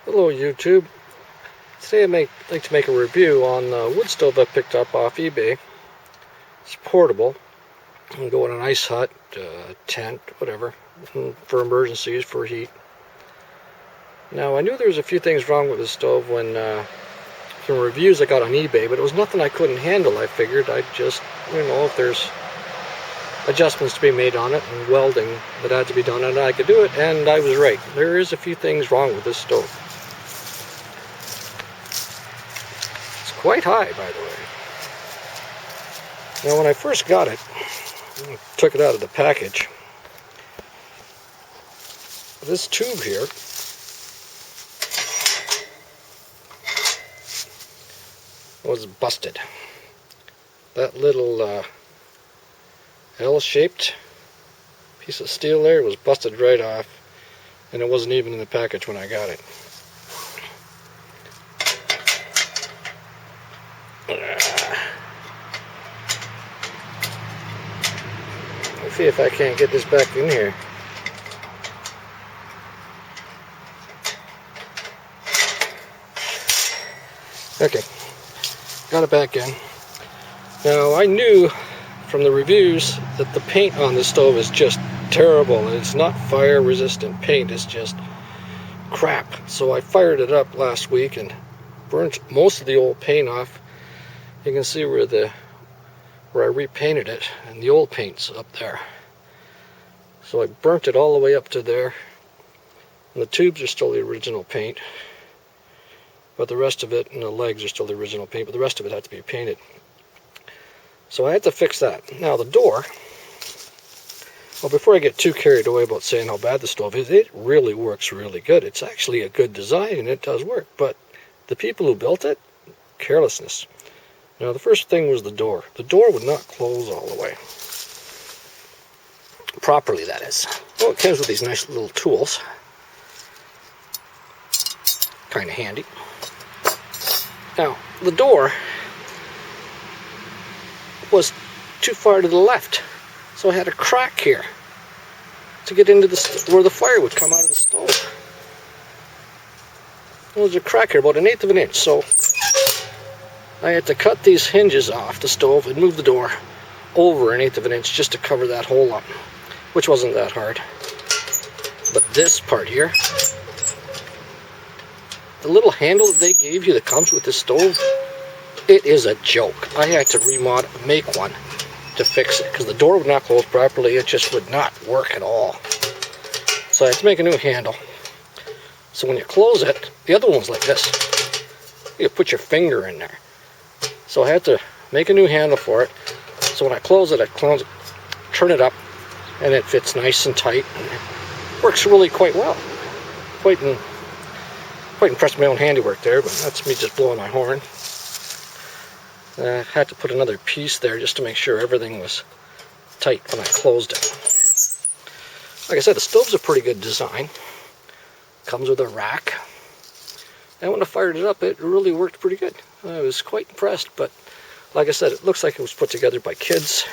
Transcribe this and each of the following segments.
Hello YouTube. Today I'd like to make a review on the wood stove I picked up off eBay. It's portable. You can go in an ice hut, tent, whatever, for emergencies, for heat. Now I knew there was a few things wrong with the stove when from reviews I got on eBay, but it was nothing I couldn't handle. I figured I'd just, if there's adjustments to be made on it and welding that had to be done, and I could do it, and I was right. There is a few things wrong with this stove. Quite high, by the way. Now when I first got it, I took it out of the package, this tube here was busted. That little L-shaped piece of steel there was busted right off, and it wasn't even in the package when I got it. Let's see if I can't get this back in here. Okay, got it back in. Now I knew from the reviews that the paint on this stove is just terrible. It's not fire resistant paint, it's just crap. So I fired it up last week and burnt most of the old paint off. You can see where I repainted it, and the old paint's up there. So I burnt it all the way up to there, and the tubes are still the original paint, but the rest of it, and the legs are still the original paint, but the rest of it had to be painted. So I had to fix that. Now the door, well, before I get too carried away about saying how bad the stove is, it really works really good. It's actually a good design and it does work, but the people who built it, carelessness. Now the first thing was the door. The door would not close all the way. Properly, that is. Well, it comes with these nice little tools. Kind of handy. Now, the door was too far to the left, so I had a crack here to get into where the fire would come out of the stove. There was a crack here, about 1/8 of an inch, so I had to cut these hinges off the stove and move the door over 1/8 of an inch just to cover that hole up, which wasn't that hard. But this part here, the little handle that they gave you that comes with this stove, it is a joke. I had to make one to fix it because the door would not close properly. It just would not work at all. So I had to make a new handle. So when you close it, the other one's like this. You put your finger in there. So I had to make a new handle for it. So when I close it, turn it up, and it fits nice and tight. And it works really quite well. Quite impressed with my own handiwork there, but that's me just blowing my horn. I had to put another piece there just to make sure everything was tight when I closed it. Like I said, the stove's a pretty good design. Comes with a rack. And when I fired it up, it really worked pretty good. I was quite impressed, but like I said, it looks like it was put together by kids.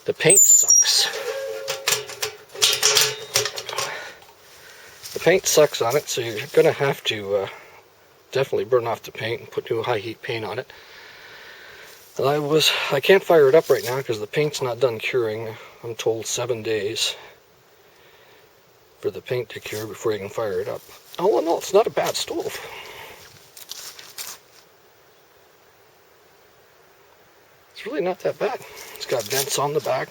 The paint sucks. The paint sucks on it, so you're going to have to definitely burn off the paint and put new high heat paint on it. And I can't fire it up right now because the paint's not done curing. I'm told 7 days for the paint to cure before you can fire it up. All in all, it's not a bad stove. It's really not that bad. It's got vents on the back.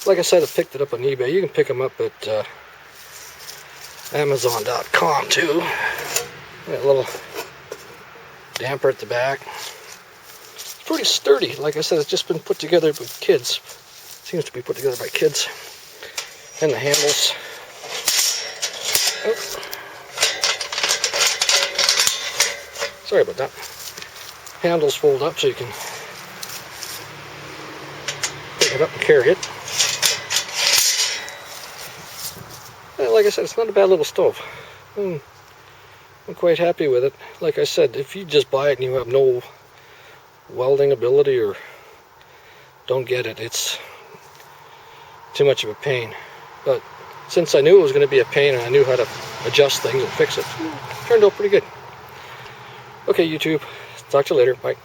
Like I said, I picked it up on eBay. You can pick them up at Amazon.com too. Got a little damper at the back. It's pretty sturdy. Like I said, it's just been put together by kids. Seems to be put together by kids. And the handles. Oh. Sorry about that. Handles fold up so you can pick it up and carry it. And like I said, it's not a bad little stove. I'm quite happy with it. Like I said, if you just buy it and you have no welding ability or don't get it, it's too much of a pain. But since I knew it was going to be a pain and I knew how to adjust things and fix it, turned out pretty good. Okay, YouTube. Talk to you later. Bye.